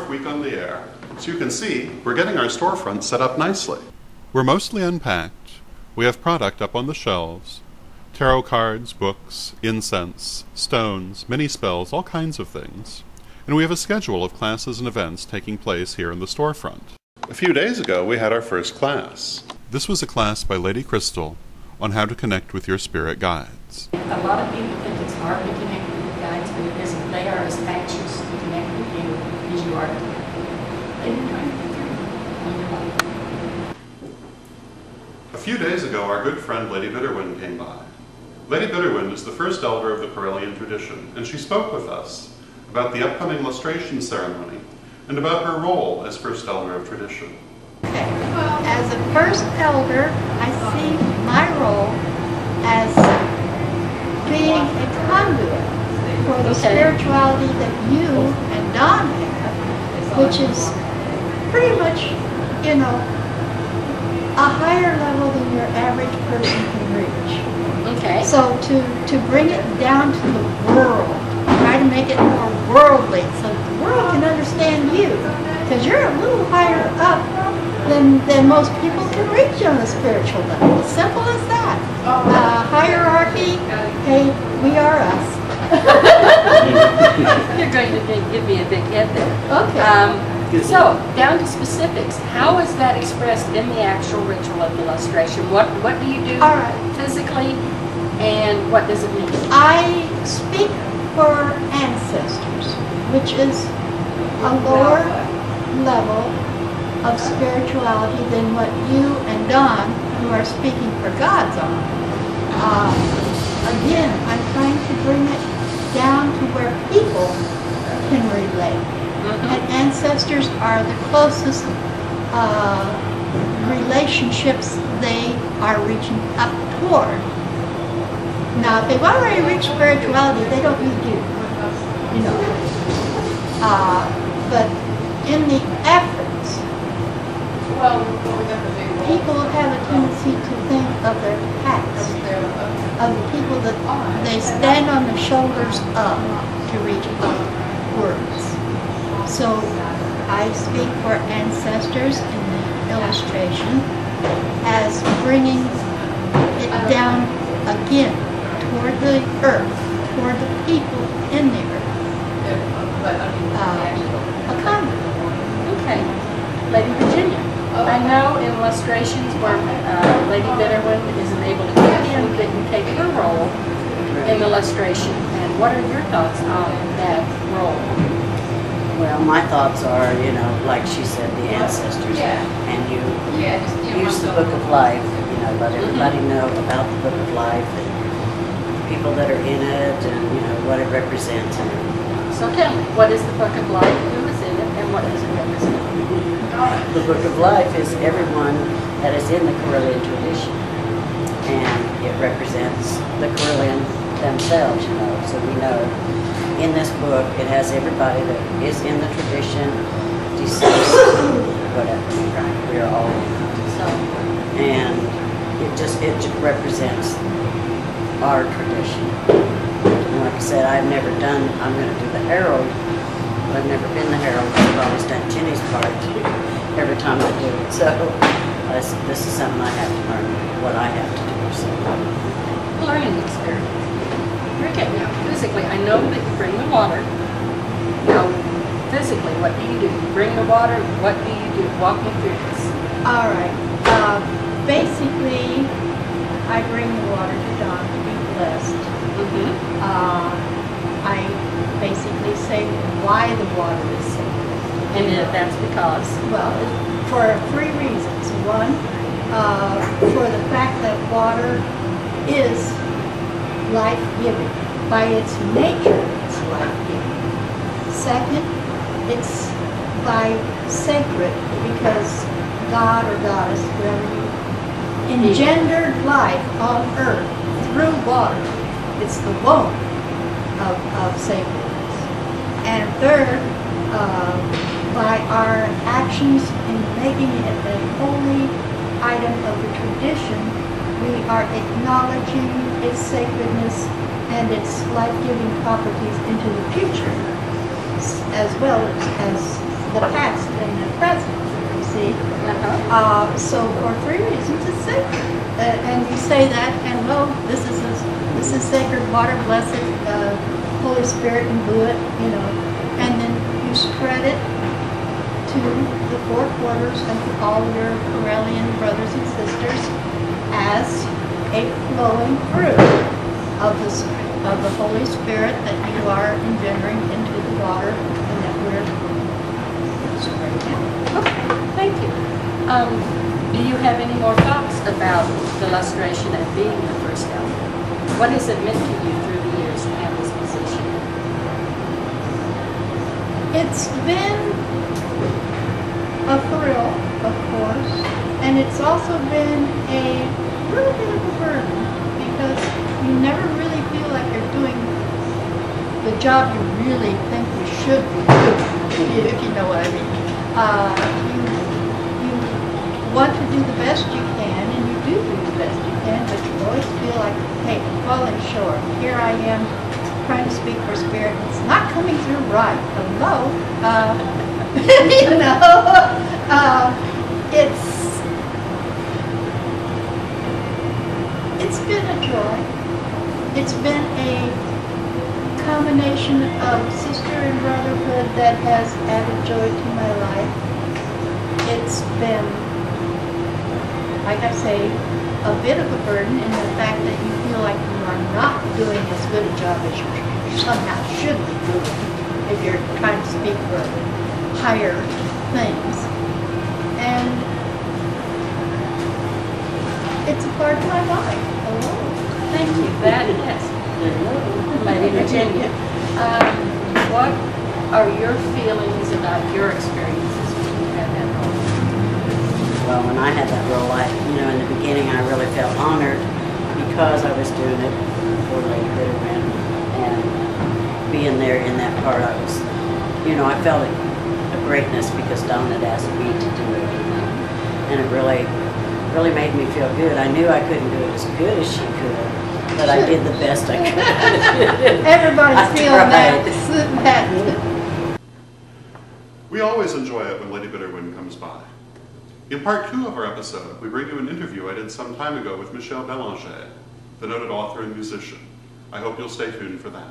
4th week on the air. So you can see, we're getting our storefront set up nicely. We're mostly unpacked. We have product up on the shelves. Tarot cards, books, incense, stones, mini spells, all kinds of things. And we have a schedule of classes and events taking place here in the storefront. A few days ago, we had our first class. This was a class by Lady Crystal on how to connect with your spirit guides. A lot of people think it's hard to connect with your guides, but it isn't. They are as anxious to connect with you as you are to connect with them. They've been trying to get through on your life. A few days ago, our good friend Lady Bitterwind came by. Lady Bitterwind is the first elder of the Correllian Tradition, and she spoke with us about the upcoming lustration ceremony and about her role as first elder of tradition. Okay. As a first elder, I see my role as being a conduit for the spirituality that you and Don have, which is pretty much, you know, a higher level than your average person can reach. Okay. So to bring it down to the world, try to make it more worldly so the world can understand you, because you're a little higher up than most people can reach on the spiritual level. As simple as that. Hierarchy, hey, we are us. You're going to give me a big head there. Okay. So, down to specifics. How is that expressed in the actual ritual of the lustration? What do you do physically, and what does it mean? I speak for ancestors, which is a lower level of spirituality than what you and Don, who are speaking for gods, are. Again, I'm trying to bring it down to where people can relate. And ancestors are the closest relationships they are reaching up toward. Now, if they've already reached spirituality, they don't need you, you know. But in the efforts, people have a tendency to think of their past, of the people that they stand on the shoulders of to reach upwards. So I speak for ancestors in the illustration as bringing it down again toward the earth, toward the people in the earth. A conduit. Okay. Lady Virginia. I know in illustrations where Lady Bitterwind isn't able to get in, that you take her role in the illustration. And what are your thoughts on that role? Well, my thoughts are, you know, like she said, the ancestors, and you use the Book of Life, you know, let everybody know about the Book of Life and people that are in it, and you know what it represents. So tell me, what is the Book of Life? Who is in it, and what does it represent? The Book of Life is everyone that is in the Correllian Tradition, and it represents the Correllian themselves, you know. So we know in this book it has everybody that is in the tradition, deceased, whatever. We are all in it. And it just represents our tradition. And like I said, I'm going to do the herald, but I've never been the herald. I've always done Jenny's part every time I do it. So this is something I have to learn, what I have to do. So. Learning experience. Okay, now physically, I know that you bring the water. Now, physically, what do you do? You bring the water, what do you do? Walk me through this. All right. Basically, I bring the water to Don to be blessed. I basically say why the water is sacred. And that's because? Well, for 3 reasons. One, for the fact that water is life-giving. By its nature, it's life-giving. Second, it's by sacred because God or Goddess, whoever you engendered life on earth through water. It's the womb of sacredness. And third, by our actions in making it a holy item of the tradition, we are acknowledging its sacredness and its life-giving properties into the future, as well as the past and the present, you see. So for 3 reasons it's sacred. And you say that, and well, this is sacred water, blessed Holy Spirit, imbue it, you know. And then you spread it to the 4 quarters and to all your Correllian brothers and sisters as a flowing fruit of the Holy Spirit that you are engendering into the water and that we're spreading out. Okay, thank you. Do you have any more thoughts about the lustration and being the first elder? What has it meant to you through the years to have this position? It's been a thrill, of course, and it's also been a little bit of a burden because you never really feel like you're doing the job you really think you should be doing, if you know what I mean. You want to do the best you can, and you do the best you can, but you always feel like, hey, I'm falling short. Here I am trying to speak for Spirit, and it's not coming through right. Hello? You know, it's been a joy. It's been a combination of sister and brotherhood that has added joy to my life. It's been, like I say, a bit of a burden in the fact that you feel like you are not doing as good a job as you somehow should be doing if you're trying to speak for higher things. And it's a part of my life. Hello. Thank you. That is. Lady Virginia, what are your feelings about your experiences when you had that role? Well, when I had that role, in the beginning I really felt honored because I was doing it for Lady Bitterwind, and being there in that part, I felt a greatness because Dawn had asked me to do it, and it really made me feel good. I knew I couldn't do it as good as she could, but I did the best I could. Everybody's feeling that. We always enjoy it when Lady Bitterwind comes by. In part 2 of our episode, we bring you an interview I did some time ago with Michelle Belanger, the noted author and musician. I hope you'll stay tuned for that.